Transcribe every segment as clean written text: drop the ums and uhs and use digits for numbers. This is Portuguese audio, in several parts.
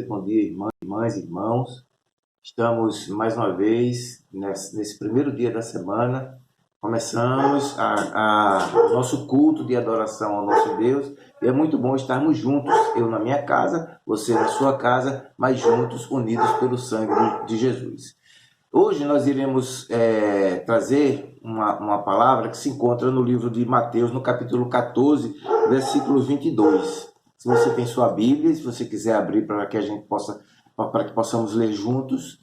Bom dia, irmãs e irmãos. Estamos mais uma vez nesse primeiro dia da semana. Começamos o nosso culto de adoração ao nosso Deus. E é muito bom estarmos juntos, eu na minha casa, você na sua casa, mas juntos, unidos pelo sangue de Jesus. Hoje nós iremos trazer uma palavra que se encontra no livro de Mateus, no capítulo 14, versículo 22. Se você tem sua Bíblia, se você quiser abrir para que possamos ler juntos,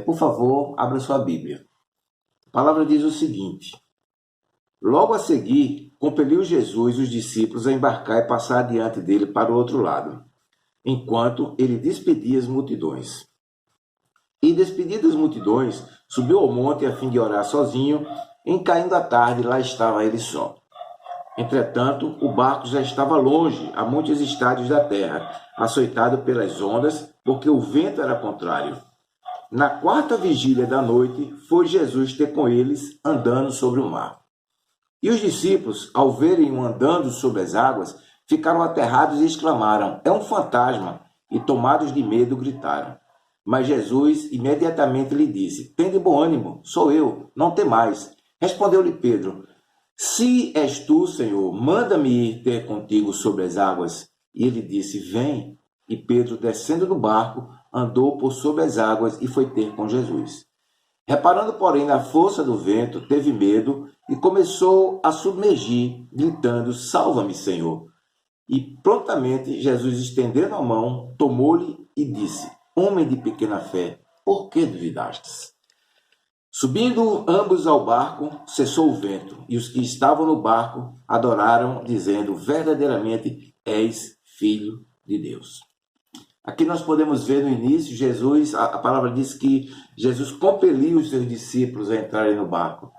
por favor, abra sua Bíblia. A palavra diz o seguinte: logo a seguir, compeliu Jesus os discípulos a embarcar e passar adiante dele para o outro lado, enquanto ele despedia as multidões. E despedidas as multidões, subiu ao monte a fim de orar sozinho. Em caindo a tarde, lá estava ele só. Entretanto, o barco já estava longe, a muitos estádios da terra, açoitado pelas ondas, porque o vento era contrário. Na quarta vigília da noite, foi Jesus ter com eles, andando sobre o mar. E os discípulos, ao verem-o andando sobre as águas, ficaram aterrados e exclamaram: é um fantasma! E tomados de medo, gritaram. Mas Jesus imediatamente lhe disse: tende bom ânimo, sou eu, não temais. Respondeu-lhe Pedro: se és tu, Senhor, manda-me ir ter contigo sobre as águas. E ele disse: vem. E Pedro, descendo do barco, andou por sobre as águas e foi ter com Jesus. Reparando, porém, na força do vento, teve medo e começou a submergir, gritando: salva-me, Senhor. E prontamente Jesus, estendendo a mão, tomou-lhe e disse: homem de pequena fé, por que duvidastes? Subindo ambos ao barco, cessou o vento, e os que estavam no barco adoraram, dizendo: verdadeiramente és filho de Deus. Aqui nós podemos ver no início, Jesus, a palavra diz que Jesus compeliu os seus discípulos a entrarem no barco.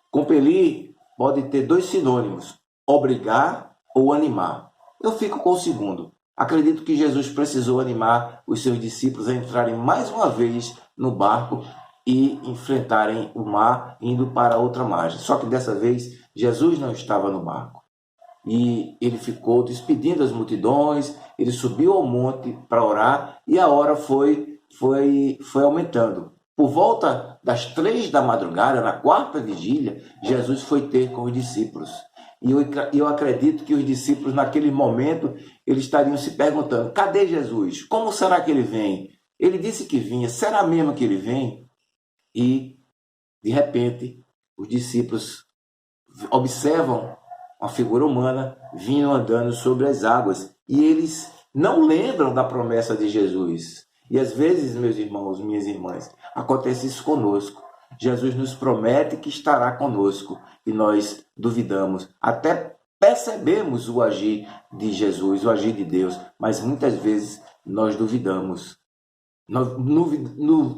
Compelir pode ter dois sinônimos: obrigar ou animar. Eu fico com o segundo. Acredito que Jesus precisou animar os seus discípulos a entrarem mais uma vez no barco e enfrentarem o mar, indo para outra margem. Só que dessa vez Jesus não estava no barco. E ele ficou despedindo as multidões, ele subiu ao monte para orar e a hora foi aumentando. Por volta das 3 da madrugada, na quarta vigília, Jesus foi ter com os discípulos. E eu acredito que os discípulos, naquele momento, eles estariam se perguntando: cadê Jesus? Como será que ele vem? Ele disse que vinha, será mesmo que ele vem? E, de repente, os discípulos observam uma figura humana vindo andando sobre as águas. E eles não lembram da promessa de Jesus. E às vezes, meus irmãos, minhas irmãs, acontece isso conosco. Jesus nos promete que estará conosco e nós duvidamos. Até percebemos o agir de Jesus, o agir de Deus, mas muitas vezes nós duvidamos. Nós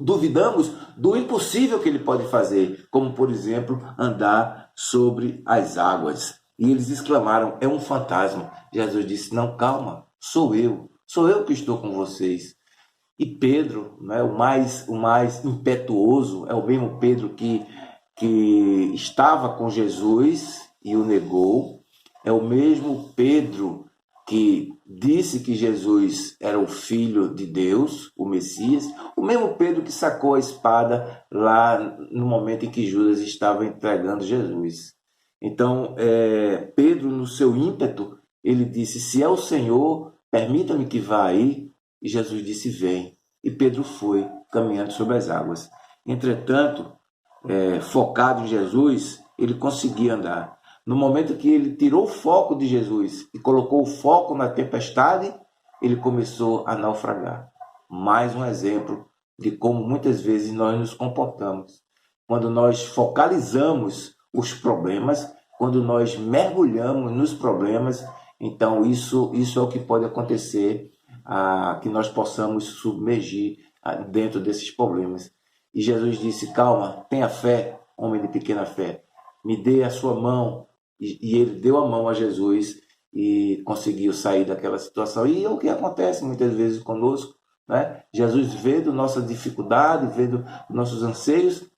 duvidamos do impossível que ele pode fazer, como, por exemplo, andar sobre as águas. E eles exclamaram: é um fantasma. Jesus disse: não, calma, sou eu que estou com vocês. E Pedro, né, o mais impetuoso, é o mesmo Pedro que estava com Jesus e o negou, é o mesmo Pedro que disse que Jesus era o Filho de Deus, o Messias, o mesmo Pedro que sacou a espada lá no momento em que Judas estava entregando Jesus. Então, Pedro, no seu ímpeto, ele disse: se é o Senhor, permita-me que vá aí. E Jesus disse: vem. E Pedro foi, caminhando sobre as águas. Entretanto, focado em Jesus, ele conseguia andar. No momento que ele tirou o foco de Jesus e colocou o foco na tempestade, ele começou a naufragar. Mais um exemplo de como muitas vezes nós nos comportamos. Quando nós focalizamos os problemas, quando nós mergulhamos nos problemas, então isso é o que pode acontecer, que nós possamos submergir dentro desses problemas. E Jesus disse: calma, tenha fé, homem de pequena fé, me dê a sua mão. E ele deu a mão a Jesus e conseguiu sair daquela situação. E é o que acontece muitas vezes conosco, né? Jesus vê da nossa dificuldade, vê dos nossos anseios,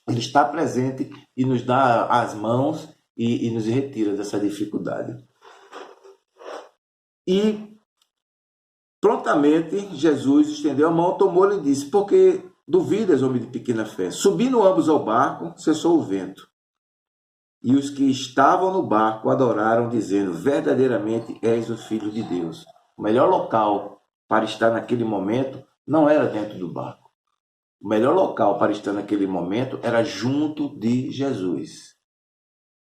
ele está presente e nos dá as mãos e nos retira dessa dificuldade. E Prontamente, Jesus estendeu a mão, tomou-lhe e disse: Por que duvidas, homem de pequena fé? Subindo ambos ao barco, cessou o vento. E os que estavam no barco adoraram, dizendo: Verdadeiramente és o Filho de Deus. O melhor local para estar naquele momento não era dentro do barco. O melhor local para estar naquele momento era junto de Jesus.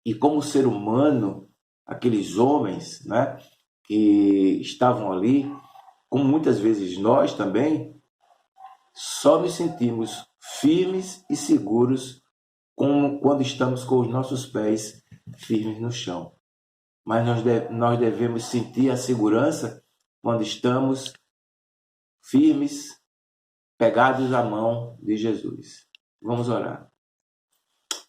E como ser humano, aqueles homens, né, que estavam ali, como muitas vezes nós também, só nos sentimos firmes e seguros como quando estamos com os nossos pés firmes no chão. Mas nós devemos sentir a segurança quando estamos firmes, pegados à mão de Jesus. Vamos orar.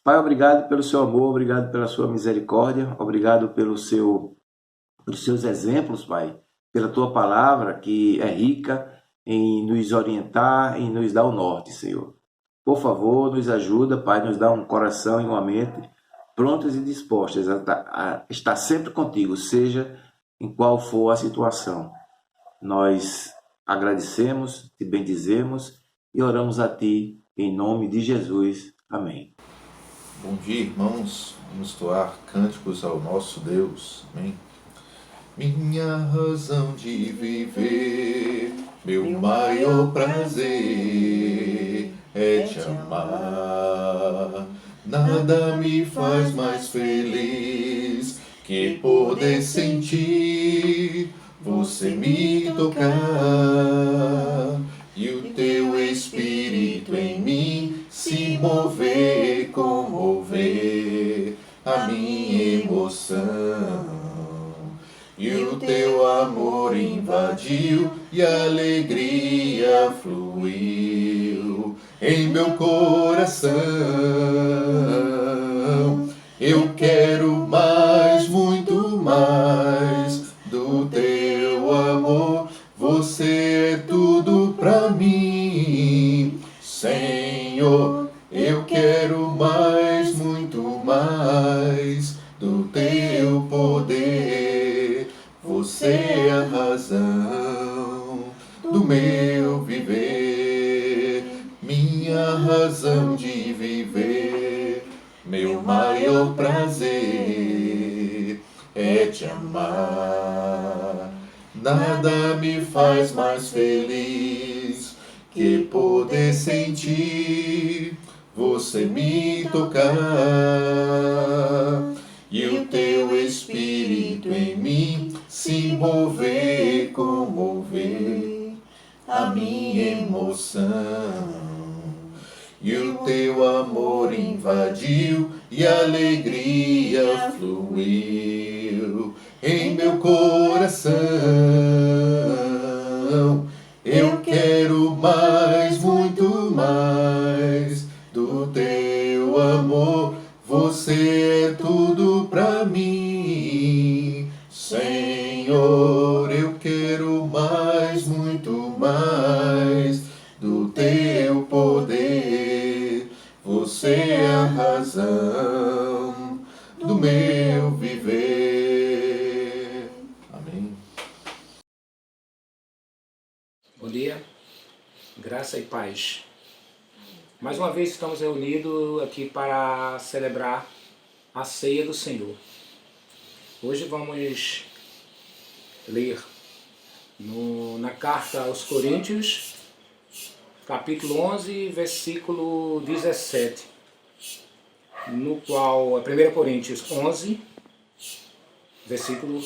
Pai, obrigado pelo seu amor, obrigado pela sua misericórdia, obrigado pelos seus exemplos, Pai, pela tua palavra que é rica em nos orientar, em nos dar o norte, Senhor. Por favor, nos ajuda, Pai, nos dá um coração e uma mente prontas e dispostas a estar sempre contigo, seja em qual for a situação. Nós agradecemos, te bendizemos e oramos a ti em nome de Jesus. Amém. Bom dia, irmãos. Vamos entoar cânticos ao nosso Deus. Amém. Minha razão de viver, meu maior prazer é te amar. Nada me faz mais feliz que poder sentir você me tocar e o teu Espírito em mim se mover, comover a minha emoção. E o teu amor invadiu e a alegria fluiu em meu coração. Eu quero mais, muito mais do teu amor. Você é tudo pra mim, Senhor. Eu quero mais, muito mais do teu poder. Você é a razão do meu viver, minha razão de viver, meu maior prazer é te amar. Nada me faz mais feliz que poder sentir você me tocar e o teu Espírito em mim se mover, comover a minha emoção. E o teu amor invadiu e a alegria fluiu em meu coração. Eu quero mais, muito mais do teu amor. Você é tudo pra mim, Senhor. Eu quero mais, muito mais do teu poder. Você é a razão do meu viver. Amém. Bom dia, graça e paz. Mais uma vez estamos reunidos aqui para celebrar a ceia do Senhor. Hoje vamos ler na carta aos Coríntios, capítulo 11, versículo 17, no qual, 1 Coríntios 11, versículo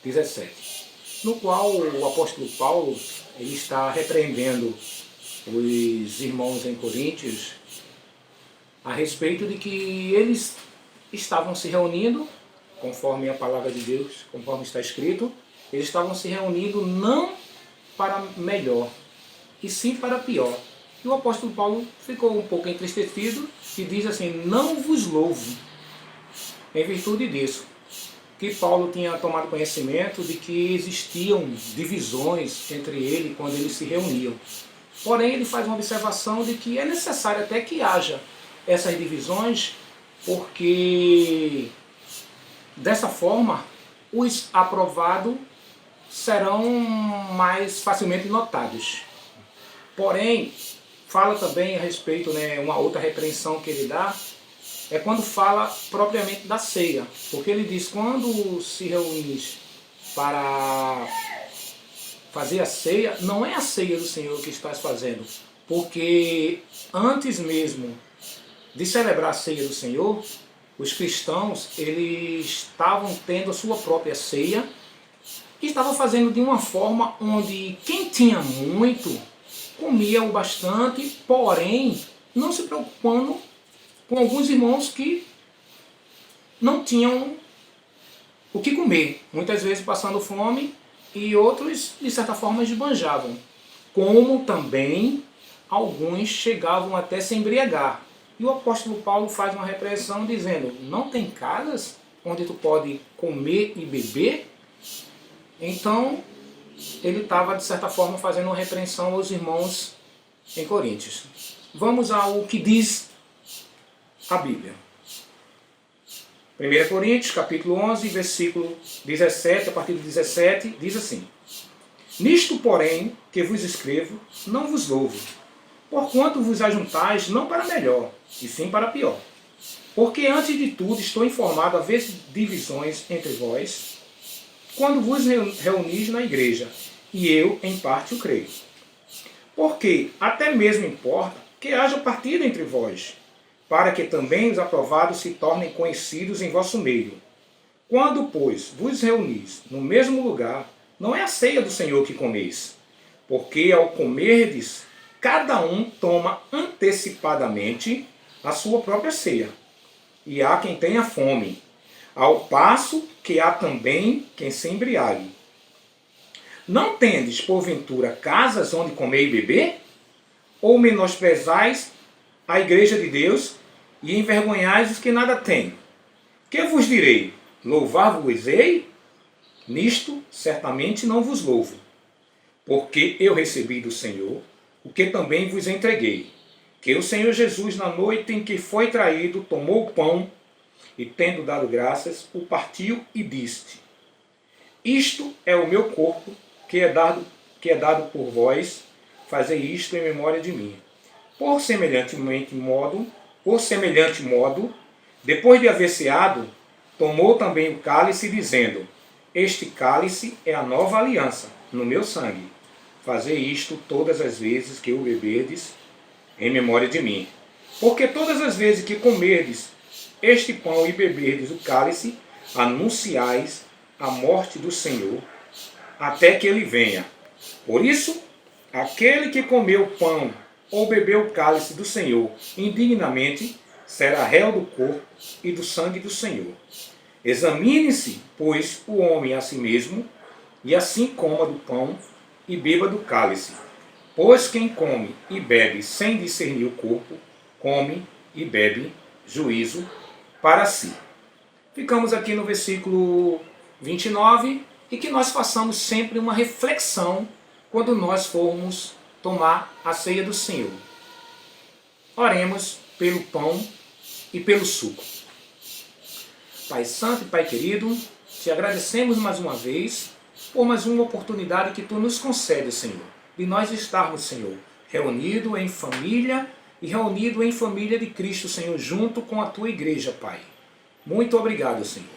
17, no qual o apóstolo Paulo ele está repreendendo os irmãos em Coríntios a respeito de que eles estavam se reunindo, conforme a palavra de Deus, conforme está escrito, eles estavam se reunindo não para melhor, e sim para pior. E o apóstolo Paulo ficou um pouco entristecido e diz assim: não vos louvo, em virtude disso, que Paulo tinha tomado conhecimento de que existiam divisões entre ele quando eles se reuniam. Porém, ele faz uma observação de que é necessário até que haja essas divisões, porque dessa forma os aprovados serão mais facilmente notados. Porém, fala também a respeito, né, uma outra repreensão que ele dá, é quando fala propriamente da ceia. Porque ele diz, quando se reunis para fazer a ceia, não é a ceia do Senhor que estás fazendo. Porque antes mesmo de celebrar a ceia do Senhor, os cristãos, eles estavam tendo a sua própria ceia e estavam fazendo de uma forma onde quem tinha muito comia o bastante, porém não se preocupando com alguns irmãos que não tinham o que comer, muitas vezes passando fome, e outros de certa forma esbanjavam, como também alguns chegavam até se embriagar. E o apóstolo Paulo faz uma repreensão dizendo, não tem casas onde tu pode comer e beber? Então, ele estava, de certa forma, fazendo uma repreensão aos irmãos em Coríntios. Vamos ao que diz a Bíblia. 1 Coríntios, capítulo 11, versículo 17, a partir do 17, diz assim: Nisto, porém, que vos escrevo, não vos louvo, porquanto vos ajuntais não para melhor, e sim para pior. Porque antes de tudo estou informado a haver divisões entre vós, quando vos reunis na igreja, e eu, em parte, o creio. Porque até mesmo importa que haja partida entre vós, para que também os aprovados se tornem conhecidos em vosso meio. Quando, pois, vos reunis no mesmo lugar, não é a ceia do Senhor que comeis, porque ao comerdes, cada um toma antecipadamente a sua própria ceia. E há quem tenha fome, ao passo que há também quem se embriague. Não tendes, porventura, casas onde comer e beber? Ou menosprezais a igreja de Deus e envergonhais os que nada têm? Que vos direi? Louvar-vos-ei? Nisto certamente não vos louvo, porque eu recebi do Senhor o que também vos entreguei, que o Senhor Jesus, na noite em que foi traído, tomou o pão e, tendo dado graças, o partiu e disse: Isto é o meu corpo, que é dado por vós, fazei isto em memória de mim. Por semelhante modo, depois de haver ceado, tomou também o cálice, dizendo: Este cálice é a nova aliança, no meu sangue. Fazei isto todas as vezes que o beberdes, em memória de mim. Porque todas as vezes que comerdes este pão e beberdes o cálice, anunciais a morte do Senhor, até que ele venha. Por isso, aquele que comeu o pão ou bebeu o cálice do Senhor indignamente, será réu do corpo e do sangue do Senhor. Examine-se, pois, o homem a si mesmo, e assim coma do pão e beba do cálice. Pois quem come e bebe sem discernir o corpo, come e bebe juízo para si. Ficamos aqui no versículo 29, e que nós façamos sempre uma reflexão quando nós formos tomar a ceia do Senhor. Oremos pelo pão e pelo suco. Pai Santo e Pai querido, te agradecemos mais uma vez por mais uma oportunidade que tu nos concede, Senhor, de nós estarmos, Senhor, reunidos em família e reunidos em família de Cristo, Senhor, junto com a tua igreja, Pai. Muito obrigado, Senhor.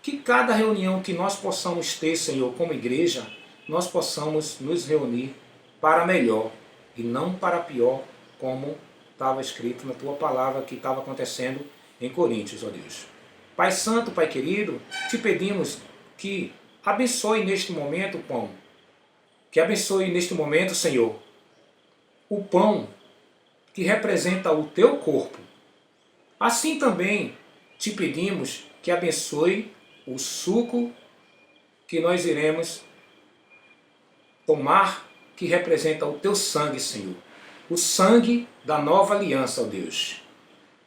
Que cada reunião que nós possamos ter, Senhor, como igreja, nós possamos nos reunir para melhor e não para pior, como estava escrito na tua palavra que estava acontecendo em Coríntios, ó Deus. Pai Santo, Pai querido, te pedimos que abençoe neste momento o pão. Que abençoe neste momento, Senhor, o pão que representa o teu corpo. Assim também te pedimos que abençoe o suco que nós iremos tomar, que representa o teu sangue, Senhor. O sangue da nova aliança, ó Deus.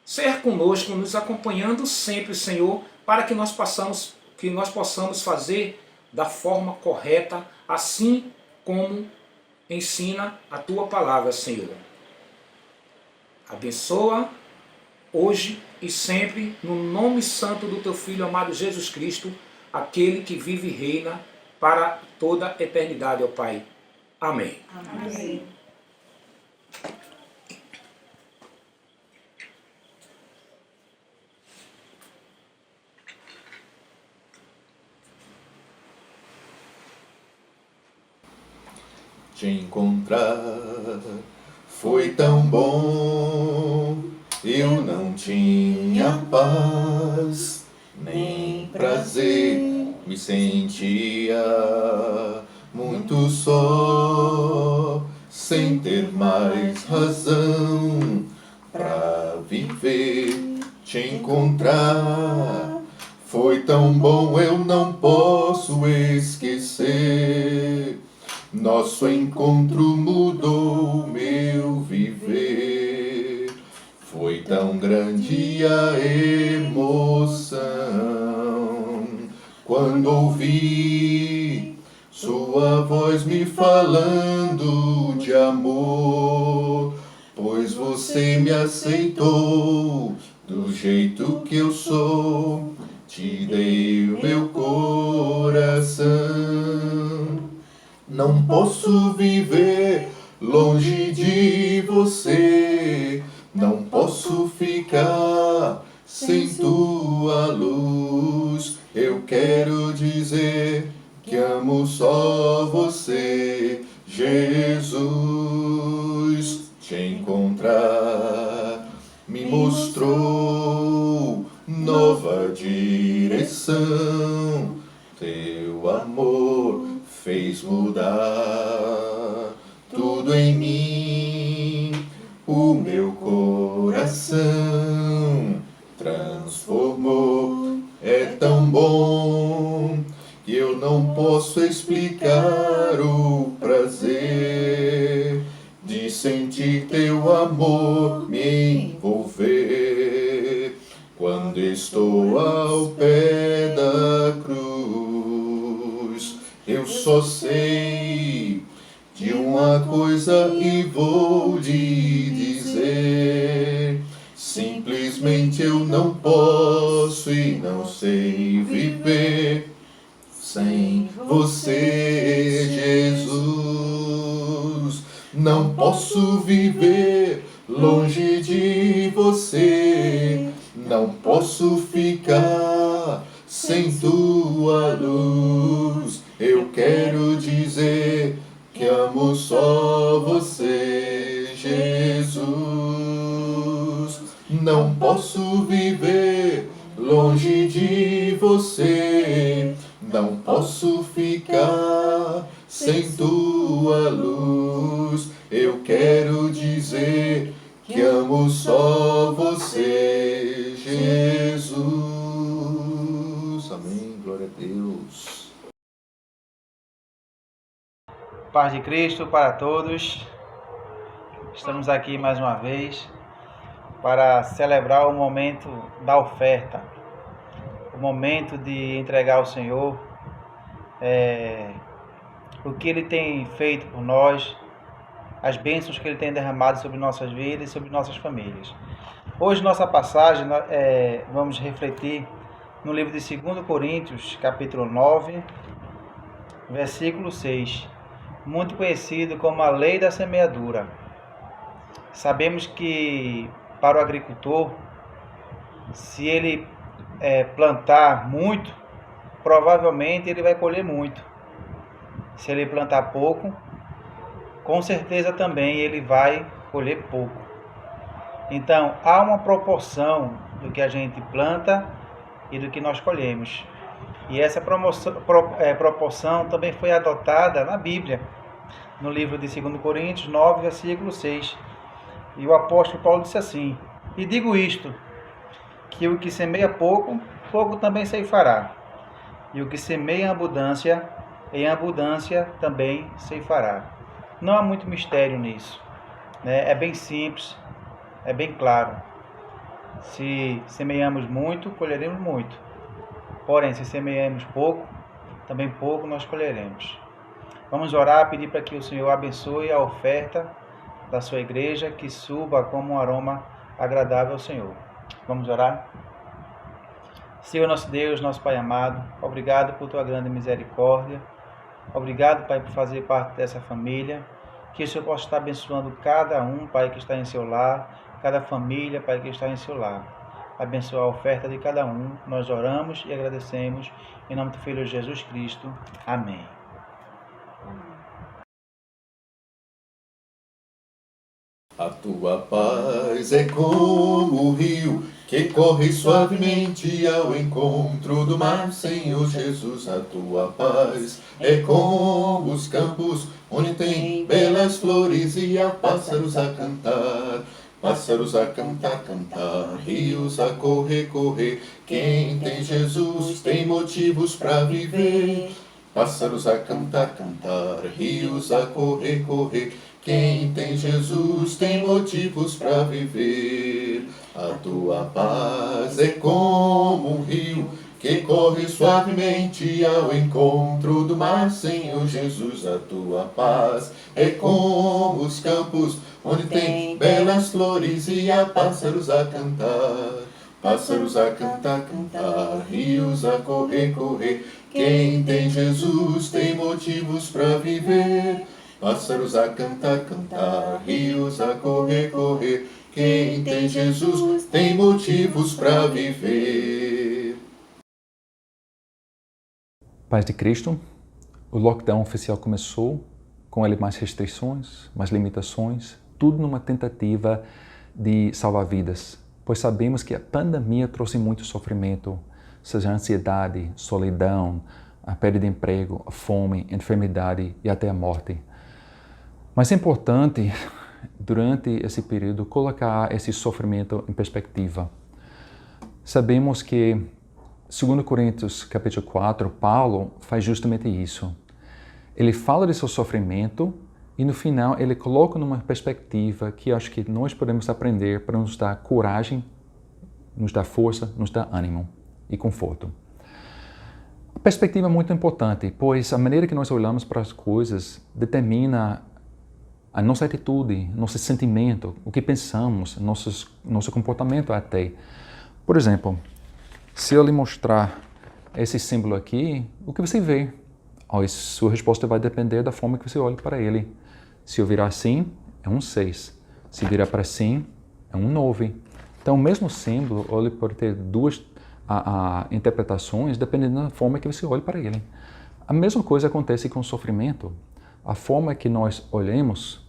Ser conosco, nos acompanhando sempre, Senhor, para que nós possamos fazer da forma correta, assim como ensina a tua palavra, Senhor. Abençoa hoje e sempre, no nome santo do teu Filho amado Jesus Cristo, aquele que vive e reina para toda a eternidade, ó Pai. Amém. Amém. Te encontrar foi tão bom, eu não tinha paz, nem prazer, me sentia muito só, sem ter mais razão pra viver. Te encontrar foi tão bom, eu não posso esquecer. Nosso encontro mudou meu viver. Foi tão grande a emoção quando ouvi sua voz me falando de amor, pois você me aceitou do jeito que eu sou. Te dei o meu coração. Não posso viver longe de você, não posso ficar sem tua luz. Eu quero dizer que amo só você, Jesus. Te encontrar me mostrou nova direção, teu amor fez mudar tudo em mim, o meu coração transformou. É tão bom que eu não posso explicar o prazer de sentir teu amor me envolver quando estou ao pé da cruz. Eu só sei de uma coisa e vou lhe dizer: simplesmente eu não posso e não sei viver sem você, Jesus. Não posso viver longe de você, não posso ficar sem tua luz. Eu quero dizer que amo só você, Jesus. Não posso viver longe de você, não posso ficar sem tua luz. Eu quero dizer que amo só você, Jesus. Amém. Glória a Deus. Paz de Cristo para todos. Estamos aqui mais uma vez para celebrar o momento da oferta, o momento de entregar ao Senhor o que Ele tem feito por nós, as bênçãos que Ele tem derramado sobre nossas vidas e sobre nossas famílias. Hoje, nossa passagem, vamos refletir no livro de 2 Coríntios, capítulo 9, versículo 6, muito conhecido como a lei da semeadura. Sabemos que para o agricultor, se ele plantar muito, provavelmente ele vai colher muito. Se ele plantar pouco, com certeza também ele vai colher pouco. Então, há uma proporção do que a gente planta e do que nós colhemos. E essa proporção também foi adotada na Bíblia, no livro de 2 Coríntios 9, versículo 6. E o apóstolo Paulo disse assim: e digo isto, que o que semeia pouco, pouco também ceifará. E o que semeia em abundância também ceifará. Não há muito mistério nisso, né? É bem simples, é bem claro. Se semeamos muito, colheremos muito. Porém, se semeamos pouco, também pouco nós colheremos. Vamos orar, pedir para que o Senhor abençoe a oferta da sua igreja, que suba como um aroma agradável ao Senhor. Vamos orar? Senhor nosso Deus, nosso Pai amado, obrigado por tua grande misericórdia, Obrigado, Pai, por fazer parte dessa família. Que o Senhor possa estar abençoando cada um, Pai, que está em seu lar, cada família, Pai, que está em seu lar. Abençoa a oferta de cada um. Nós oramos e agradecemos. Em nome do Filho Jesus Cristo. Amém. A tua paz é como o rio que corre suavemente ao encontro do mar, Senhor Jesus. A tua paz é como os campos onde tem belas flores e há pássaros a cantar. Pássaros a cantar, cantar, rios a correr, correr. Quem tem Jesus tem motivos para viver. Pássaros a cantar, cantar, rios a correr, correr. Quem tem Jesus tem motivos para viver. A tua paz é como um rio que corre suavemente ao encontro do mar, Senhor Jesus. A tua paz é como os campos onde tem belas flores e há pássaros a cantar. Pássaros a cantar, cantar, rios a correr, correr. Quem tem Jesus tem motivos para viver. Pássaros a cantar, cantar, rios a correr, correr. Quem tem Jesus tem motivos para viver. Paz de Cristo, o lockdown oficial começou, com ele mais restrições, mais limitações, tudo numa tentativa de salvar vidas, pois sabemos que a pandemia trouxe muito sofrimento, seja a ansiedade, solidão, a perda de emprego, a fome, a enfermidade e até a morte. Mas é importante, durante esse período, colocar esse sofrimento em perspectiva. Sabemos que, 2 Coríntios capítulo 4, Paulo faz justamente isso. Ele fala de seu sofrimento e, no final, ele coloca numa perspectiva que acho que nós podemos aprender para nos dar coragem, nos dar força, nos dar ânimo e conforto. A perspectiva é muito importante, pois a maneira que nós olhamos para as coisas determina a nossa atitude, nosso sentimento, o que pensamos, nosso comportamento até. Por exemplo, se eu lhe mostrar esse símbolo aqui, o que você vê? A sua resposta vai depender da forma que você olha para ele. Se eu virar assim, é um 6. Se virar para assim, é um 9. Então, o mesmo símbolo ele pode ter duas interpretações dependendo da forma que você olha para ele. A mesma coisa acontece com o sofrimento. A forma que nós olhamos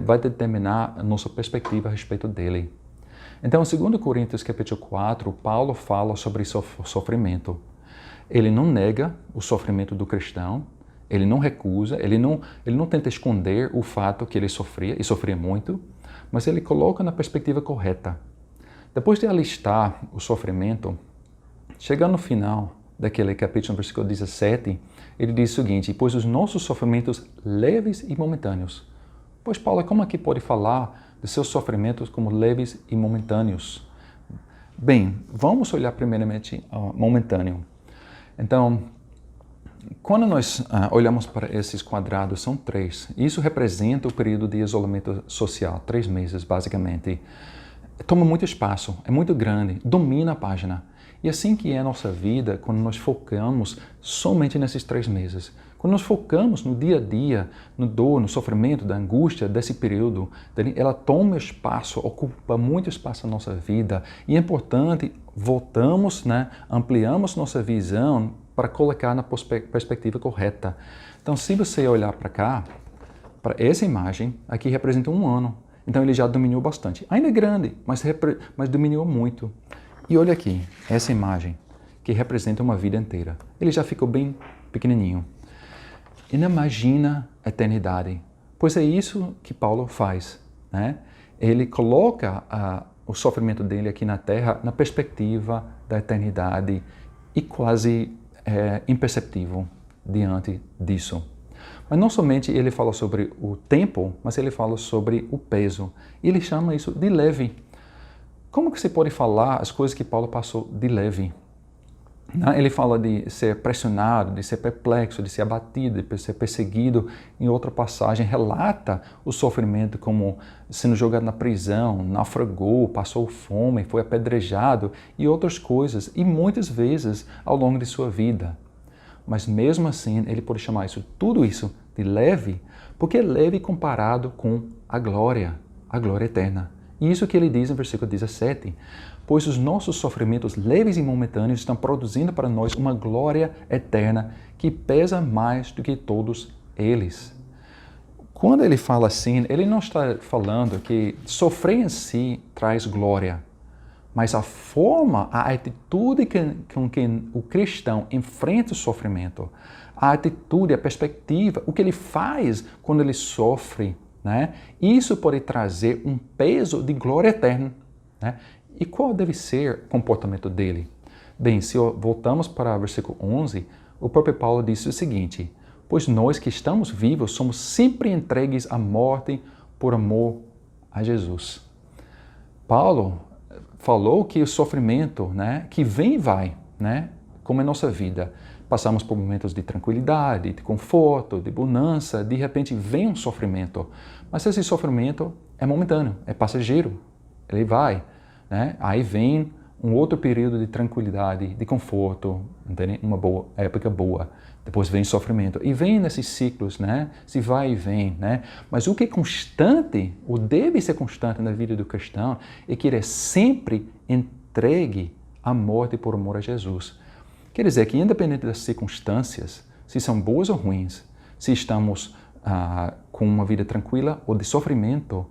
vai determinar a nossa perspectiva a respeito dele. Então, em 2 Coríntios capítulo 4, Paulo fala sobre sofrimento. Ele não nega o sofrimento do cristão, ele não recusa, ele não tenta esconder o fato que ele sofria, e sofria muito, mas ele coloca na perspectiva correta. Depois de alistar o sofrimento, chegando no final daquele capítulo, no versículo 17, ele diz o seguinte: pois os nossos sofrimentos leves e momentâneos. Pois Paulo, como aqui pode falar de seus sofrimentos como leves e momentâneos? Bem, vamos olhar primeiramente momentâneo. Então, quando nós olhamos para esses quadrados, são 3. Isso representa o período de isolamento social, 3 meses basicamente. Toma muito espaço, é muito grande, domina a página. E assim que é a nossa vida, quando nós focamos somente nesses 3 meses. Quando nós focamos no dia a dia, no dor, no sofrimento, da angústia desse período, ela toma espaço, ocupa muito espaço na nossa vida. E é importante, voltamos, ampliamos nossa visão para colocar na perspectiva correta. Então, se você olhar para cá, para essa imagem, aqui representa 1 ano. Então, ele já dominou bastante. Ainda é grande, mas dominou muito. E olha aqui, essa imagem, que representa uma vida inteira. Ele já ficou bem pequenininho. E não imagina a eternidade, pois é isso que Paulo faz, Ele coloca o sofrimento dele aqui na Terra na perspectiva da eternidade e quase imperceptível diante disso. Mas não somente ele fala sobre o tempo, mas ele fala sobre o peso. E ele chama isso de leve. Como que você pode falar as coisas que Paulo passou de leve? Ele fala de ser pressionado, de ser perplexo, de ser abatido, de ser perseguido. Em outra passagem, relata o sofrimento como sendo jogado na prisão, naufragou, passou fome, foi apedrejado e outras coisas, e muitas vezes ao longo de sua vida. mas mesmo assim ele pode chamar tudo isso de leve, porque é leve comparado com a glória eterna. E isso que ele diz em versículo 17, pois os nossos sofrimentos leves e momentâneos estão produzindo para nós uma glória eterna que pesa mais do que todos eles. Quando ele fala assim, ele não está falando que sofrer em si traz glória, mas a forma, a atitude com que o cristão enfrenta o sofrimento, a atitude, a perspectiva, o que ele faz quando ele sofre, né? Isso pode trazer um peso de glória eterna, né? E qual deve ser o comportamento dele? Bem, se voltamos para o versículo 11, o próprio Paulo disse o seguinte, pois nós que estamos vivos somos sempre entregues à morte por amor a Jesus. Paulo falou que o sofrimento, né, que vem e vai, né, como é nossa vida. Passamos por momentos de tranquilidade, de conforto, de bonança, de repente vem um sofrimento. Mas esse sofrimento é momentâneo, é passageiro, ele vai, né? Aí vem um outro período de tranquilidade, de conforto, entende? Uma boa época boa. Depois vem sofrimento. E vem nesses ciclos, né? Se vai e vem, né? Mas o que é constante, ou deve ser constante na vida do cristão, é que ele é sempre entregue à morte por amor a Jesus. Quer dizer que, independente das circunstâncias, se são boas ou ruins, se estamos com uma vida tranquila ou de sofrimento,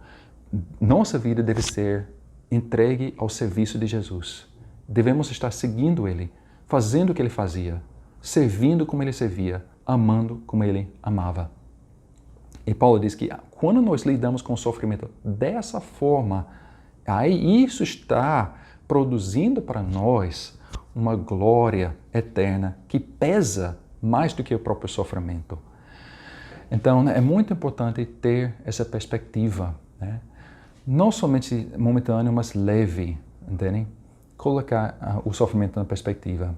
nossa vida deve ser entregue ao serviço de Jesus. Devemos estar seguindo Ele, fazendo o que Ele fazia, servindo como Ele servia, amando como Ele amava. E Paulo diz que quando nós lidamos com o sofrimento dessa forma, aí isso está produzindo para nós uma glória eterna que pesa mais do que o próprio sofrimento. Então, é muito importante ter essa perspectiva, né? Não somente momentâneo, mas leve, entendem? Colocar o sofrimento na perspectiva.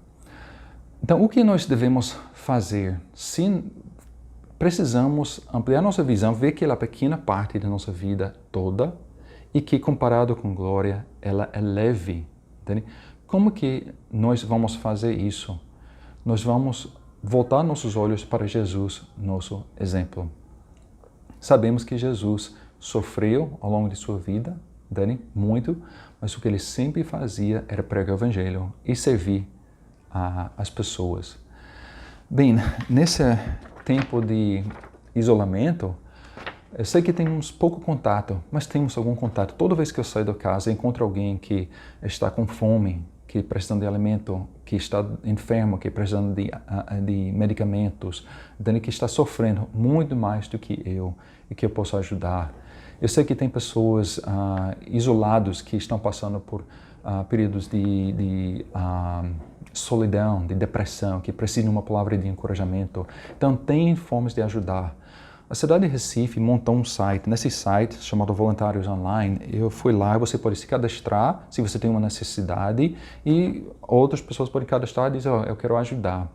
Então, o que nós devemos fazer? Se precisamos ampliar nossa visão, ver que ela é pequena parte da nossa vida toda e que, comparado com glória, ela é leve, entende? Como que nós vamos fazer isso? Nós vamos voltar nossos olhos para Jesus, nosso exemplo. Sabemos que Jesus sofreu ao longo de sua vida, muito, mas o que ele sempre fazia era pregar o Evangelho e servir as pessoas. Bem, nesse tempo de isolamento, eu sei que temos pouco contato, mas temos algum contato. Toda vez que eu saio da casa, encontro alguém que está com fome, que precisando de alimento, que está enfermo, que precisando de medicamentos, que está sofrendo muito mais do que eu e que eu posso ajudar. Eu sei que tem pessoas isoladas que estão passando por períodos de solidão, de depressão, que precisam de uma palavra de encorajamento. Então, tem formas de ajudar. A cidade de Recife montou um site. Nesse site, chamado Voluntários Online, eu fui lá e você pode se cadastrar se você tem uma necessidade e outras pessoas podem cadastrar e dizer, eu quero ajudar.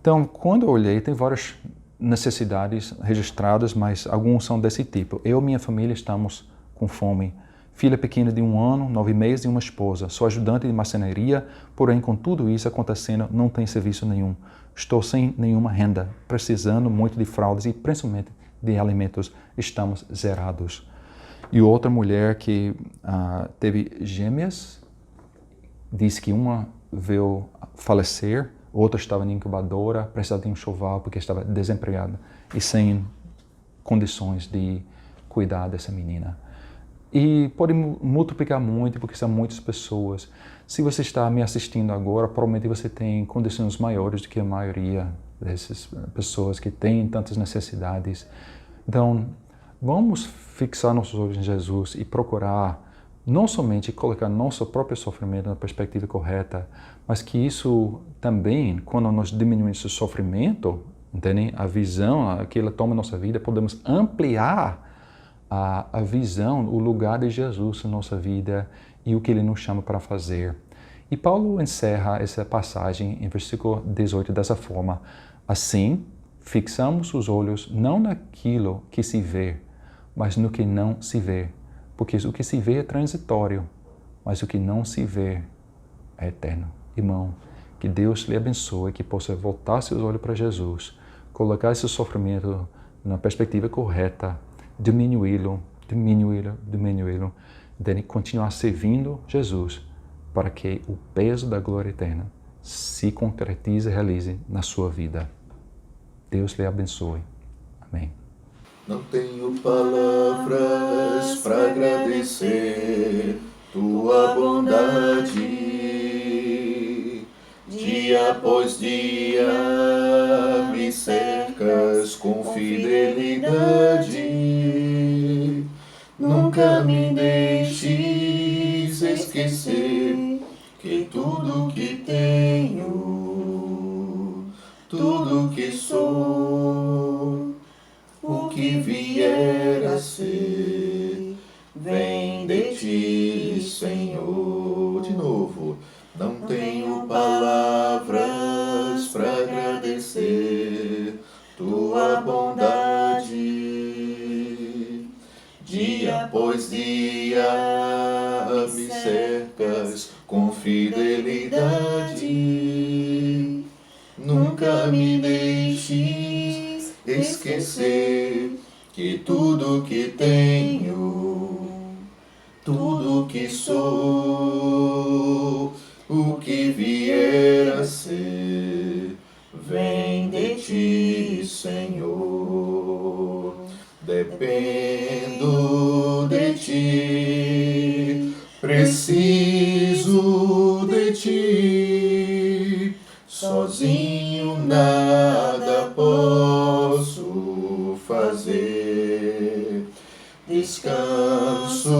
Então, quando eu olhei, tem várias necessidades registradas, mas alguns são desse tipo. Eu e minha família estamos com fome. Filha pequena de 1 ano, 9 meses e uma esposa. Sou ajudante de marcenaria, porém com tudo isso acontecendo não tem serviço nenhum. Estou sem nenhuma renda, precisando muito de fraldas e principalmente de alimentos. Estamos zerados. E outra mulher que teve gêmeas, disse que uma veio falecer, outra estava na incubadora, precisava de um enxoval porque estava desempregada e sem condições de cuidar dessa menina. E pode multiplicar muito, porque são muitas pessoas. Se você está me assistindo agora, provavelmente você tem condições maiores do que a maioria dessas pessoas que têm tantas necessidades. Então, vamos fixar nossos olhos em Jesus e procurar não somente colocar nosso próprio sofrimento na perspectiva correta, mas que isso também, quando nós diminuímos esse sofrimento, entendem? A visão que ela toma na nossa vida, podemos ampliar a visão, o lugar de Jesus na nossa vida e o que Ele nos chama para fazer. E Paulo encerra essa passagem em versículo 18 dessa forma. Assim, fixamos os olhos não naquilo que se vê, mas no que não se vê. Porque o que se vê é transitório, mas o que não se vê é eterno. Irmão, Que Deus lhe abençoe, que possa voltar seus olhos para Jesus, colocar esse sofrimento na perspectiva correta, diminuí-lo, de continuar servindo Jesus, para que o peso da glória eterna se concretize e realize na sua vida. Deus lhe abençoe. Amém. Não tenho palavras para agradecer tua bondade. Dia após dia me cercas com fidelidade. Nunca me deixes esquecer que tudo que tenho, tudo que sou, o que vier a ser, vem de ti, Senhor. De novo, não tenho palavras para agradecer tua bondade. Dia após dia me cercas com fidelidade. Nunca me deixes esquecer que tudo que tenho, tudo que sou, o que vier a ser, vem de ti, Senhor. Dependo de ti, preciso de ti, sozinho nada posso fazer. Descanso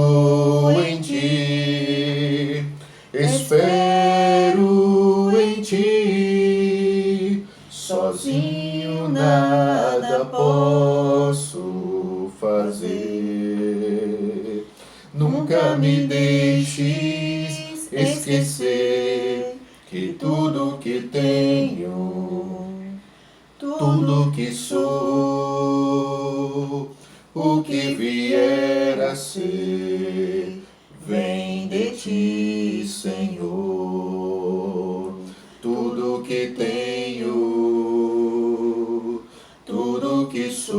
em ti, espero em ti, sozinho nada posso fazer. Nunca me deixes esquecer que tudo que tenho, tudo que sou, o que vier a ser, vem de ti, Senhor. Tudo que tenho, tudo que sou,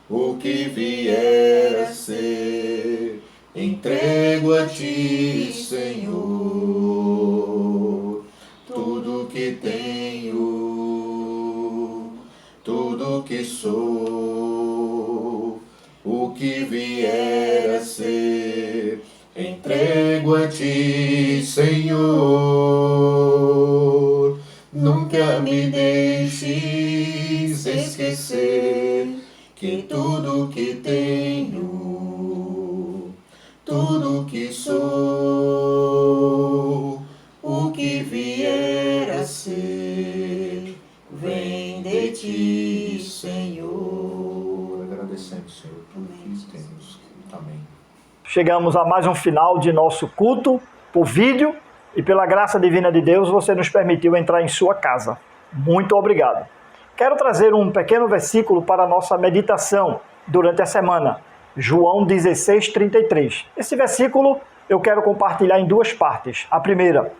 o que vier a ser, entrego a ti, Senhor. Tudo que tenho, tudo que sou, o que vier a ser, entrego a ti, Senhor. Nunca me deixes esquecer que tudo que tenho, tudo que sou, o que vier a ser, vem de ti, Senhor. Agradecemos, Senhor, tudo que temos. Amém. Chegamos a mais um final de nosso culto por vídeo e pela graça divina de Deus você nos permitiu entrar em sua casa. Muito obrigado. Quero trazer um pequeno versículo para a nossa meditação durante a semana. João 16:33. Esse versículo eu quero compartilhar em duas partes. A primeira: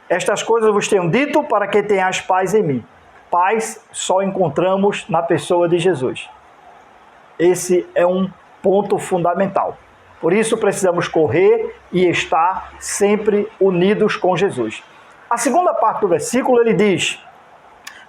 estas coisas vos tenho dito para que tenhais paz em mim. Paz só encontramos na pessoa de Jesus. Esse é um ponto fundamental. Por isso precisamos correr e estar sempre unidos com Jesus. A segunda parte do versículo ele diz: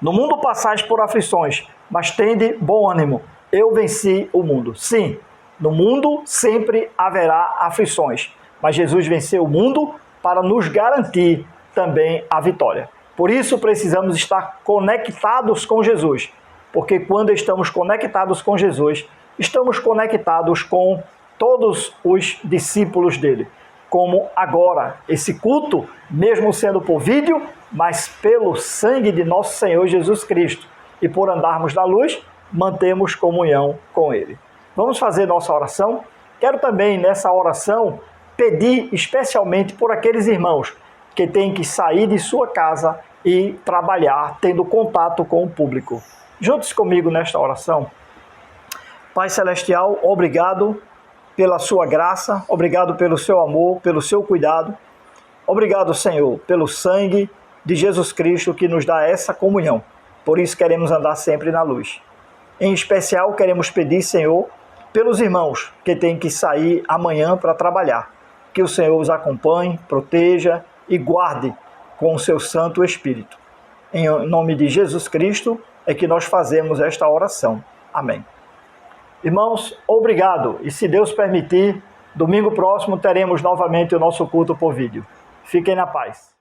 no mundo passais por aflições, mas tende bom ânimo. Eu venci o mundo. Sim, no mundo sempre haverá aflições, mas Jesus venceu o mundo para nos garantir também a vitória. Por isso precisamos estar conectados com Jesus, porque quando estamos conectados com Jesus, estamos conectados com todos os discípulos dele. Como agora, esse culto, mesmo sendo por vídeo, mas pelo sangue de nosso Senhor Jesus Cristo e por andarmos na luz, mantemos comunhão com ele. Vamos fazer nossa oração? Quero também, nessa oração, pedir especialmente por aqueles irmãos que têm que sair de sua casa e trabalhar, tendo contato com o público. Junte-se comigo nesta oração. Pai Celestial, obrigado pela sua graça, obrigado pelo seu amor, pelo seu cuidado. Obrigado, Senhor, pelo sangue de Jesus Cristo que nos dá essa comunhão. Por isso queremos andar sempre na luz. Em especial, queremos pedir, Senhor, pelos irmãos que têm que sair amanhã para trabalhar. Que o Senhor os acompanhe, proteja e guarde com o seu Santo Espírito. Em nome de Jesus Cristo é que nós fazemos esta oração. Amém. Irmãos, obrigado. E se Deus permitir, domingo próximo teremos novamente o nosso culto por vídeo. Fiquem na paz.